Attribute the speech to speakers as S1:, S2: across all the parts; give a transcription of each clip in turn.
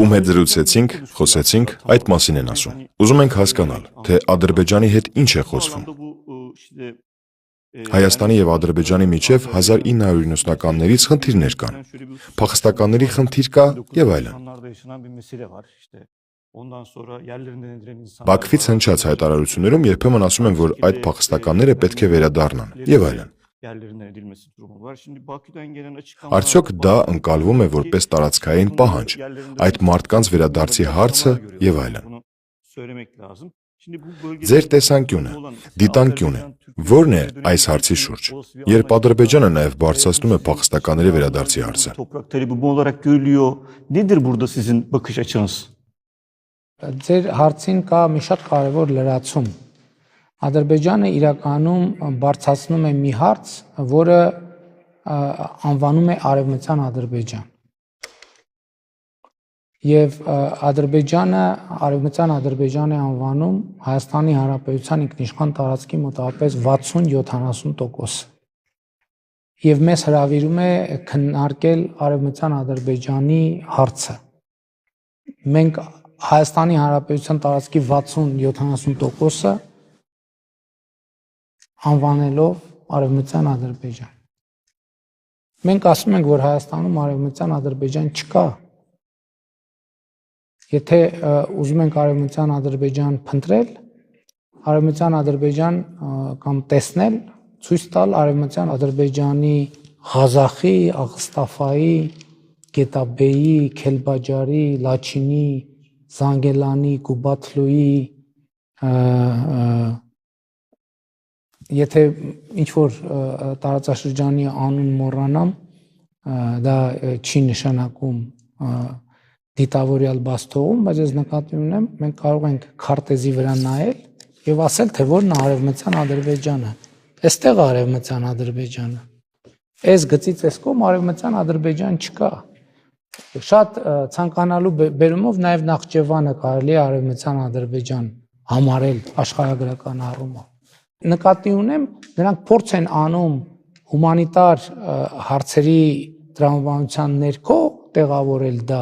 S1: Ում հետ զրուցեցինք, խոսեցինք, այդ մասին են ասում։ Ուզում ենք հասկանալ, թե Ադրբեջանի հետ ինչ է խոսվում։ Հայաստանի եւ Ադրբեջանի միջև 1990-ականներից խնդիրներ կան, փախստականների խնդիր կա եւ այլն։ Բաքվից հնչած հայտարարություններում երբեմն ասում են, որ այդ փախստականները պետք է վերադառնան եւ այլն։ Արդյոք դա ընկալվում է որպես տարածքային պահանջ, այդ մարդկանց վերադարձի հարցը եւ այլն։ Ձեր տեսանկյունը, դիտանկյունը, ո՞րն է այս հարցի շուրջ, երբ Ադրբեջանը նաեւ բարձրացնում է փախստականների վերադարձի հարցը։
S2: Ձեր հարցին կա մի շատ կարևոր լրացում։ Ադրբեջանը իրականում բարձրացնում է մի հարց, որը անվանում է Արևմտյան Ադրբեջան։ Եւ Ադրբեջանը Արևմտյան Ադրբեջան է անվանում Հայաստանի Հանրապետության ինքնիշխան տարածքի մոտավորապես 60-70%։ Եվ մեզ հրավիրում է քննարկել Արևմտյան Ադրբեջանի հարցը։ Մենք Հայաստանի Հանրապետության տարածքի 60-70%-ը անվանելով Արևմտյան Ադրբեջան։ Մենք ասում ենք, որ Հայաստանում Արևմտյան Ադրբեջան չկա։ Եթե ուզում ենք Արևմտյան Ադրբեջան փնտրել, Արևմտյան Ադրբեջան կամ տեսնել, ցույց տալ Արևմտյան Ադրբեջանի Ղազախի, Աղստաֆայի, Գետաբեի, Քելբաջարի, Լաչինի, Զանգելանի, Կուբաթլուի, եթե ինչ-որ տարածաշրջանի անուն մոռանամ, դա չի նշանակում դիտավորյալ բաց թողում, բայց ես նկատի ունեմ, մենք կարող ենք քարտեզի վրա նայել եւ ասել, թե որն է Արևմտյան Ադրբեջանը։ Այստեղ է Արևմտյան Ադրբեջանը։ Այս գծից այս կողմ Արևմտյան Ադրբեջան չկա։ Շատ ցանկանալու բերումով նաեւ Նախճեվանը կարելի է Արևմտյան Ադրբեջան համարել աշխարհագրական առումով։ Նկատի ունեմ, նրանք փորձ են անում հումանիտար հարցերի տրամաբանության ներքո տեղավորել դա,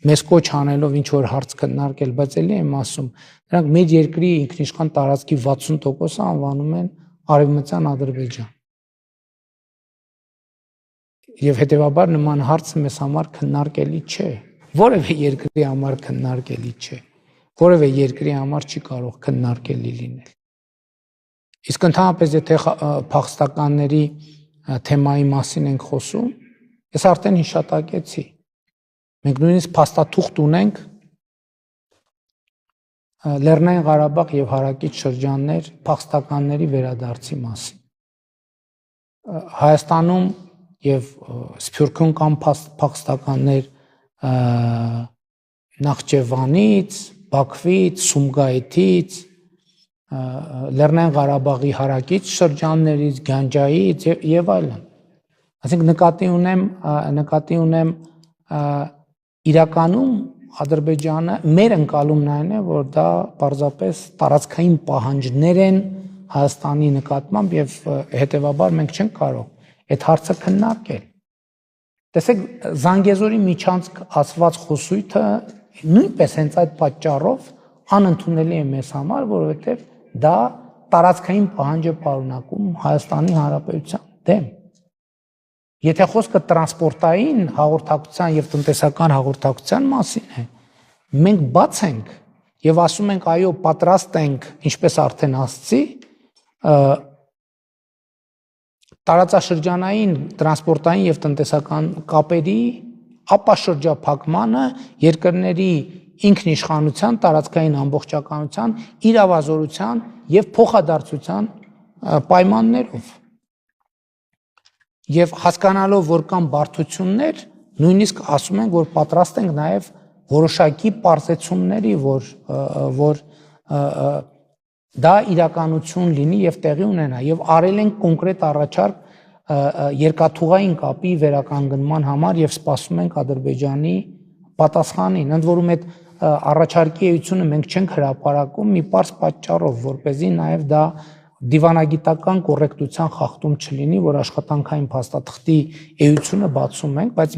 S2: մեզ կոչ անելով ինչ որ հարց քննարկել, բայց էլի եմ ասում, նրանք մեր երկրի ինքնիշխան տարածքի 60%-ը անվանում են Արևմտյան Ադրբեջան։ Եվ հետեւաբար նման հարցը մեզ համար քննարկելի չէ, որևէ երկրի համար քննարկելի չէ, որևէ երկրի համար չի կարող քննարկելի լինել։ Իսկ ընդհանրապես եթե փախստականների թեմայի մասին ենք խոսում, ես արդեն հիշատակեցի։ Մենք նույնիսկ փաստաթուղթ ունենք Լեռնային Ղարաբաղ եւ հարակից շրջաններ փախստականների վերադարձի մասին։ Հայաստանում եւ Սփյուռքում կան փախստականներ Նախճեվանից, Բաքվից, Սումգայիթից, Լեռնային Ղարաբաղի հարակից շրջաններից, Գանջայից եւ այլն։ Այսինքն նկատի ունեմ իրականում Ադրբեջանը մեր ընկալումն այն է, որ դա պարզապես տարածքային պահանջներ են Հայաստանի նկատմամբ եւ հետեւաբար մենք չենք կարող այդ հարցը քննարկել։ Տեսեք, Զանգեզուրի միջանցք ասված խոսույթը նույնպես հենց այդ պատճառով անընդունելի է մեզ համար, որովհետեւ դա տարածքային պահանջ է պարունակում Հայաստանի Հանրապետության դեմ։ Եթե խոսքը տրանսպորտային հաղորդակցության եւ տնտեսական հաղորդակցության մասին է, մենք բաց ենք եւ ասում ենք այո, պատրաստ ենք, ինչպես արդեն ասացի, տարածաշրջանային տրանսպորտային եւ տնտեսական կապերի ապաշրջափակմանը երկրների ինքնիշխանության, տարածքային ամբողջականության, իրավազորության եւ փոխադարձության պայմաններով։ Եվ հասկանալով, որ կան բարդություններ, նույնիսկ ասում ենք, որ պատրաստ ենք նաև որոշակի պարզեցումների, որ դա իրականություն լինի եւ տեղի ունենա, եւ արել ենք կոնկրետ առաջարկ երկաթուղային կապի վերականգնման համար եւ սպասում ենք Ադրբեջանի պատասխանին։ Ընդ որում այդ առաջարկի էությունը մենք չենք հրապարակում մի պարզ պատճառով, որպեսզի նաև դա դիվանագիտական կոռեկտության խախտում չլինի, որ աշխատանքային փաստաթղթի էությունը բացում ենք, բայց